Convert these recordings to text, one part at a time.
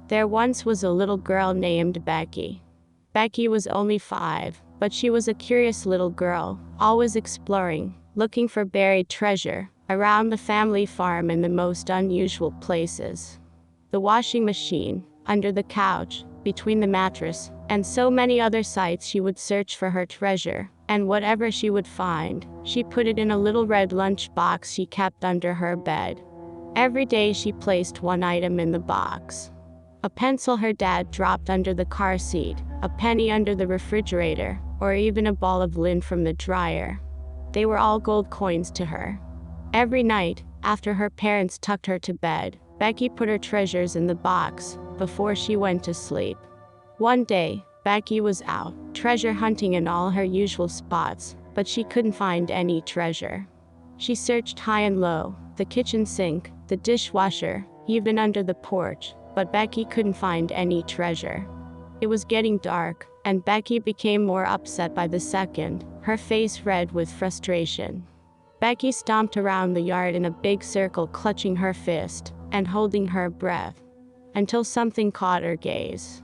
There once was a little girl named Becky. Becky was only 5, but she was a curious little girl, always exploring, looking for buried treasure, around the family farm in the most unusual places. The washing machine, under the couch, between the mattress, and so many other sites she would search for her treasure, and whatever she would find, she put it in a little red lunch box she kept under her bed. Every day she placed one item in the box. A pencil her dad dropped under the car seat, a penny under the refrigerator, or even a ball of lint from the dryer. They were all gold coins to her. Every night, after her parents tucked her to bed, Becky put her treasures in the box before she went to sleep. One day, Becky was out, treasure hunting in all her usual spots, but she couldn't find any treasure. She searched high and low, the kitchen sink, the dishwasher, even under the porch, but Becky couldn't find any treasure. It was getting dark, and Becky became more upset by the second, her face red with frustration. Becky stomped around the yard in a big circle, clutching her fist and holding her breath, until something caught her gaze.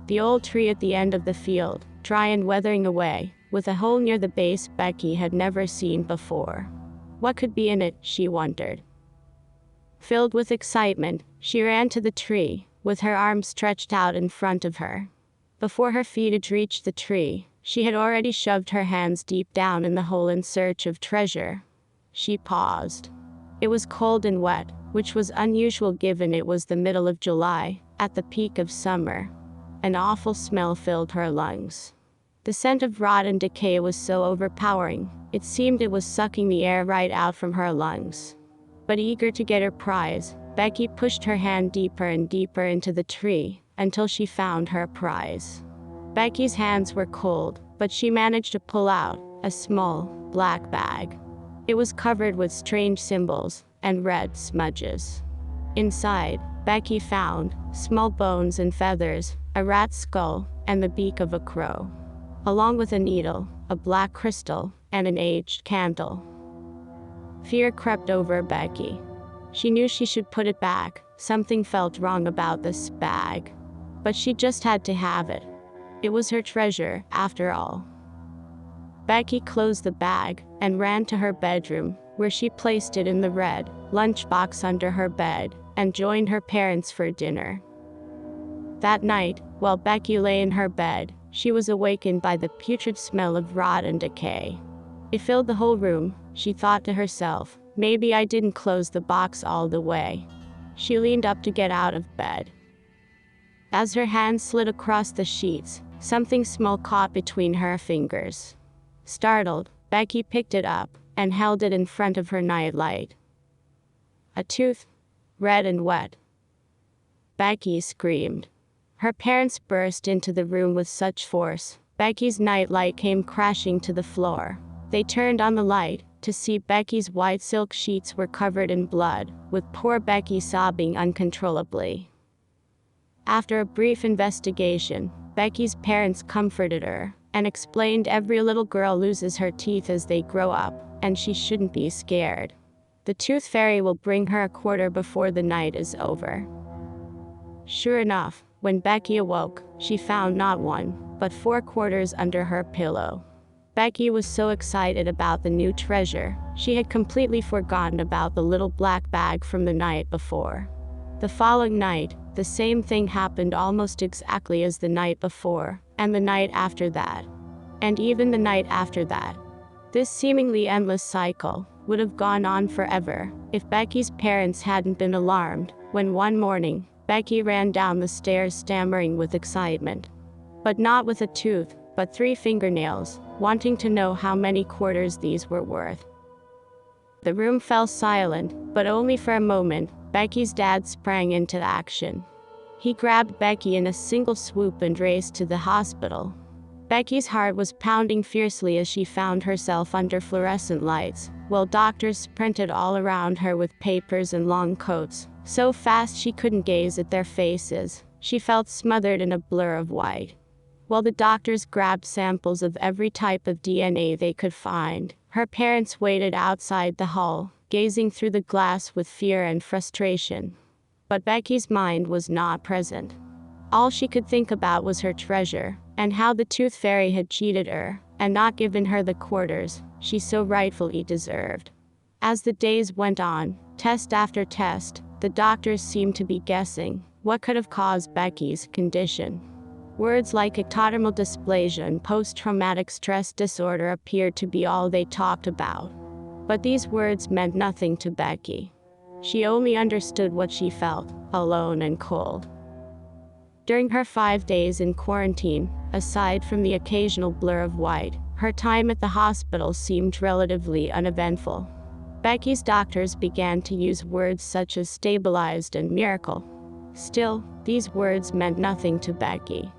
The old tree at the end of the field, dry and weathering away, with a hole near the base Becky had never seen before. What could be in it, she wondered. Filled with excitement, she ran to the tree, with her arms stretched out in front of her. Before her feet had reached the tree, she had already shoved her hands deep down in the hole in search of treasure. She paused. It was cold and wet, which was unusual given it was the middle of July, at the peak of summer. An awful smell filled her lungs. The scent of rot and decay was so overpowering, it seemed it was sucking the air right out from her lungs. But eager to get her prize, Becky pushed her hand deeper and deeper into the tree, until she found her prize. Becky's hands were cold, but she managed to pull out a small, black bag. It was covered with strange symbols and red smudges. Inside, Becky found small bones and feathers, a rat's skull, and the beak of a crow, along with a needle, a black crystal, and an aged candle. Fear crept over Becky. She knew she should put it back. Something felt wrong about this bag. But she just had to have it. It was her treasure, after all. Becky closed the bag and ran to her bedroom, where she placed it in the red lunchbox under her bed and joined her parents for dinner. That night, while Becky lay in her bed, she was awakened by the putrid smell of rot and decay. It filled the whole room. She thought to herself, maybe I didn't close the box all the way. She leaned up to get out of bed. As her hand slid across the sheets, something small caught between her fingers. Startled, Becky picked it up and held it in front of her nightlight. A tooth, red and wet. Becky screamed. Her parents burst into the room with such force, Becky's nightlight came crashing to the floor. They turned on the light to see Becky's white silk sheets were covered in blood, with poor Becky sobbing uncontrollably. After a brief investigation, Becky's parents comforted her and explained every little girl loses her teeth as they grow up, and she shouldn't be scared. The tooth fairy will bring her a quarter before the night is over. Sure enough, when Becky awoke, she found not 1, but 4 quarters under her pillow. Becky was so excited about the new treasure, she had completely forgotten about the little black bag from the night before. The following night, the same thing happened almost exactly as the night before, and the night after that, and even the night after that. This seemingly endless cycle would have gone on forever if Becky's parents hadn't been alarmed when one morning, Becky ran down the stairs stammering with excitement. But not with a tooth, but 3 fingernails, wanting to know how many quarters these were worth. The room fell silent, but only for a moment. Becky's dad sprang into action. He grabbed Becky in a single swoop and raced to the hospital. Becky's heart was pounding fiercely as she found herself under fluorescent lights, while doctors sprinted all around her with papers and long coats. So fast she couldn't gaze at their faces. She felt smothered in a blur of white. While the doctors grabbed samples of every type of DNA they could find, her parents waited outside the hall, gazing through the glass with fear and frustration. But Becky's mind was not present. All she could think about was her treasure, and how the tooth fairy had cheated her, and not given her the quarters she so rightfully deserved. As the days went on, test after test, the doctors seemed to be guessing what could have caused Becky's condition. Words like ectodermal dysplasia and post-traumatic stress disorder appeared to be all they talked about. But these words meant nothing to Becky. She only understood what she felt, alone and cold. During her 5 days in quarantine, aside from the occasional blur of white, her time at the hospital seemed relatively uneventful. Becky's doctors began to use words such as stabilized and miracle. Still, these words meant nothing to Becky.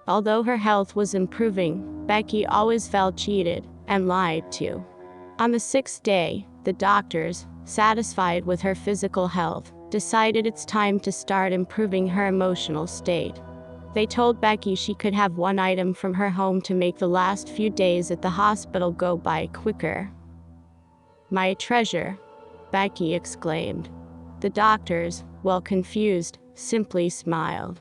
Although her health was improving, Becky always felt cheated and lied to. On the 6th day, the doctors, satisfied with her physical health, decided it's time to start improving her emotional state. They told Becky she could have one item from her home to make the last few days at the hospital go by quicker. "My treasure," Becky exclaimed. The doctors, well confused, simply smiled.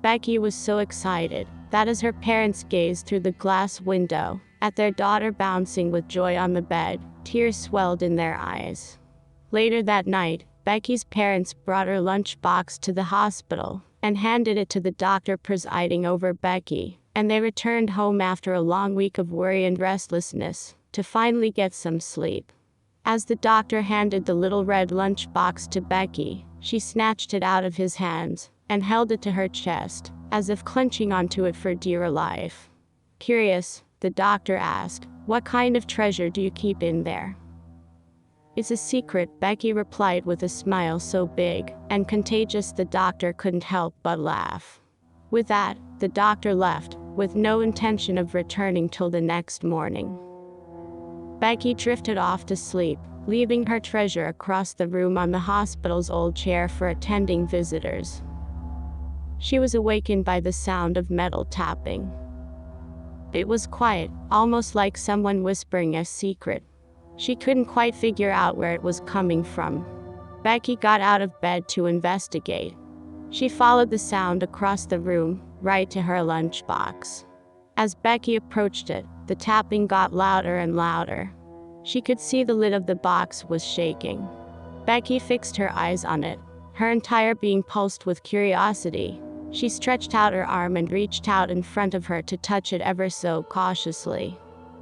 Becky was so excited that as her parents gazed through the glass window at their daughter bouncing with joy on the bed, tears swelled in their eyes. Later that night, Becky's parents brought her lunchbox to the hospital and handed it to the doctor presiding over Becky, and they returned home after a long week of worry and restlessness to finally get some sleep. As the doctor handed the little red lunchbox to Becky, she snatched it out of his hands and held it to her chest, as if clenching onto it for dear life. Curious, the doctor asked, "What kind of treasure do you keep in there?" "It's a secret," Becky replied with a smile so big and contagious the doctor couldn't help but laugh. With that, the doctor left, with no intention of returning till the next morning. Becky drifted off to sleep, leaving her treasure across the room on the hospital's old chair for attending visitors. She was awakened by the sound of metal tapping. It was quiet, almost like someone whispering a secret. She couldn't quite figure out where it was coming from. Becky got out of bed to investigate. She followed the sound across the room, right to her lunchbox. As Becky approached it, the tapping got louder and louder. She could see the lid of the box was shaking. Becky fixed her eyes on it, her entire being pulsed with curiosity. She stretched out her arm and reached out in front of her to touch it ever so cautiously.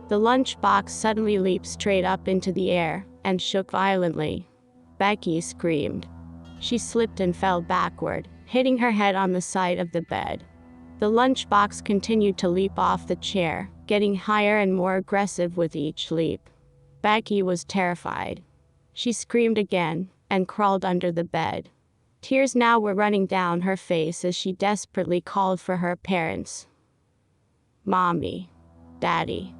The lunchbox suddenly leaped straight up into the air and shook violently. Becky screamed. She slipped and fell backward, hitting her head on the side of the bed. The lunchbox continued to leap off the chair, getting higher and more aggressive with each leap. Becky was terrified. She screamed again and crawled under the bed. Tears now were running down her face as she desperately called for her parents. "Mommy, Daddy."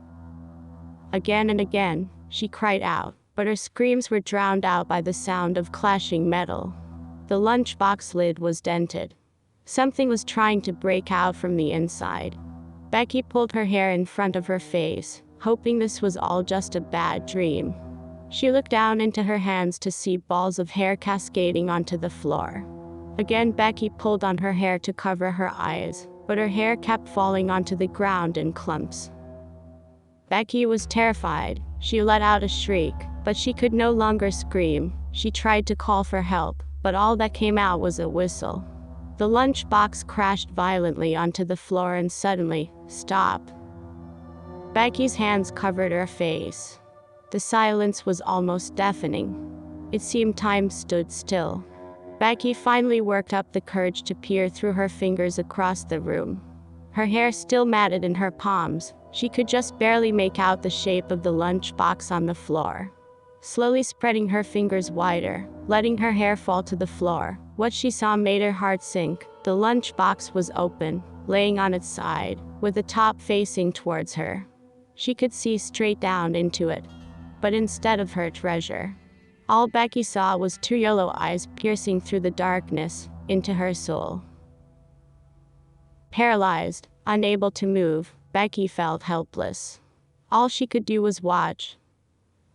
Again and again, she cried out, but her screams were drowned out by the sound of clashing metal. The lunchbox lid was dented. Something was trying to break out from the inside. Becky pulled her hair in front of her face, hoping this was all just a bad dream. She looked down into her hands to see balls of hair cascading onto the floor. Again, Becky pulled on her hair to cover her eyes, but her hair kept falling onto the ground in clumps. Becky was terrified. She let out a shriek, but she could no longer scream. She tried to call for help, but all that came out was a whistle. The lunchbox crashed violently onto the floor and suddenly stopped. Becky's hands covered her face. The silence was almost deafening. It seemed time stood still. Becky finally worked up the courage to peer through her fingers across the room. Her hair still matted in her palms, she could just barely make out the shape of the lunchbox on the floor. Slowly spreading her fingers wider, letting her hair fall to the floor, what she saw made her heart sink. The lunchbox was open, laying on its side, with the top facing towards her. She could see straight down into it. But instead of her treasure, all Becky saw was two yellow eyes piercing through the darkness into her soul. Paralyzed, unable to move, Becky felt helpless. All she could do was watch.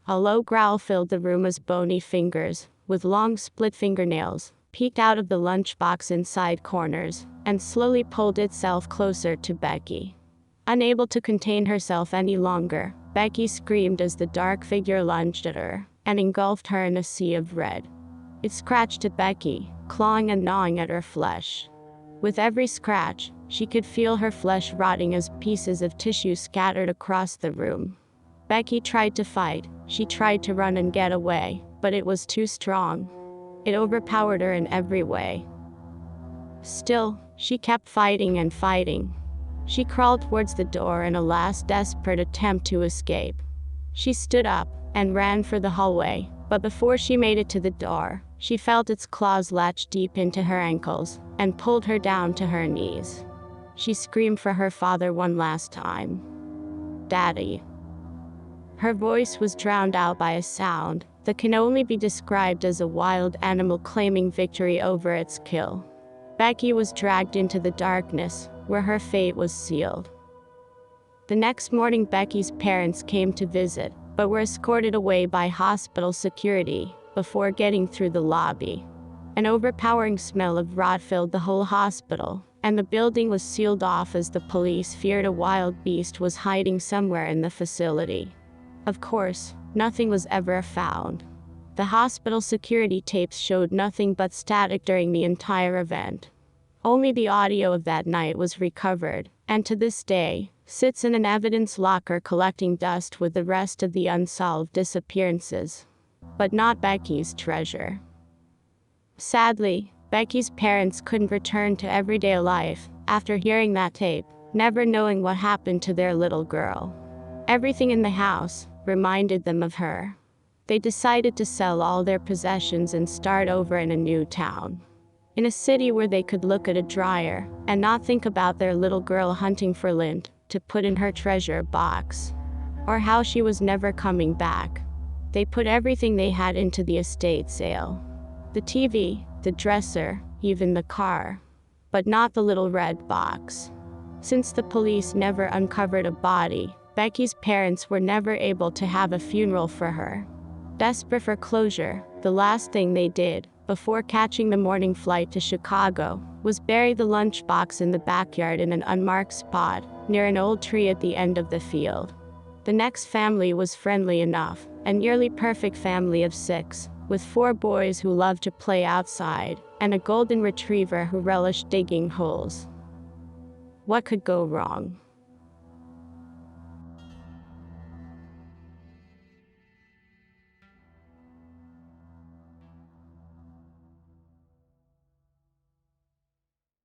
A low growl filled the room as bony fingers, with long split fingernails, peeked out of the lunchbox inside corners, and slowly pulled itself closer to Becky. Unable to contain herself any longer, Becky screamed as the dark figure lunged at her and engulfed her in a sea of red. It scratched at Becky, clawing and gnawing at her flesh. With every scratch, she could feel her flesh rotting as pieces of tissue scattered across the room. Becky tried to fight. She tried to run and get away, but it was too strong. It overpowered her in every way. Still, she kept fighting and fighting. She crawled towards the door in a last desperate attempt to escape. She stood up and ran for the hallway, but before she made it to the door, she felt its claws latch deep into her ankles and pulled her down to her knees. She screamed for her father one last time. "Daddy." Her voice was drowned out by a sound that can only be described as a wild animal claiming victory over its kill. Becky was dragged into the darkness, where her fate was sealed. The next morning, Becky's parents came to visit, but were escorted away by hospital security before getting through the lobby. An overpowering smell of rot filled the whole hospital, and the building was sealed off as the police feared a wild beast was hiding somewhere in the facility. Of course, nothing was ever found. The hospital security tapes showed nothing but static during the entire event. Only the audio of that night was recovered, and to this day, sits in an evidence locker collecting dust with the rest of the unsolved disappearances. But not Becky's treasure. Sadly, Becky's parents couldn't return to everyday life after hearing that tape, never knowing what happened to their little girl. Everything in the house reminded them of her. They decided to sell all their possessions and start over in a new town. In a city where they could look at a dryer and not think about their little girl hunting for lint to put in her treasure box, or how she was never coming back. They put everything they had into the estate sale. The TV, the dresser, even the car. But not the little red box. Since the police never uncovered a body, Becky's parents were never able to have a funeral for her. Desperate for closure, the last thing they did, before catching the morning flight to Chicago, was bury the lunchbox in the backyard in an unmarked spot, near an old tree at the end of the field. The next family was friendly enough, a nearly perfect family of 6, with 4 boys who loved to play outside, and a golden retriever who relished digging holes. What could go wrong?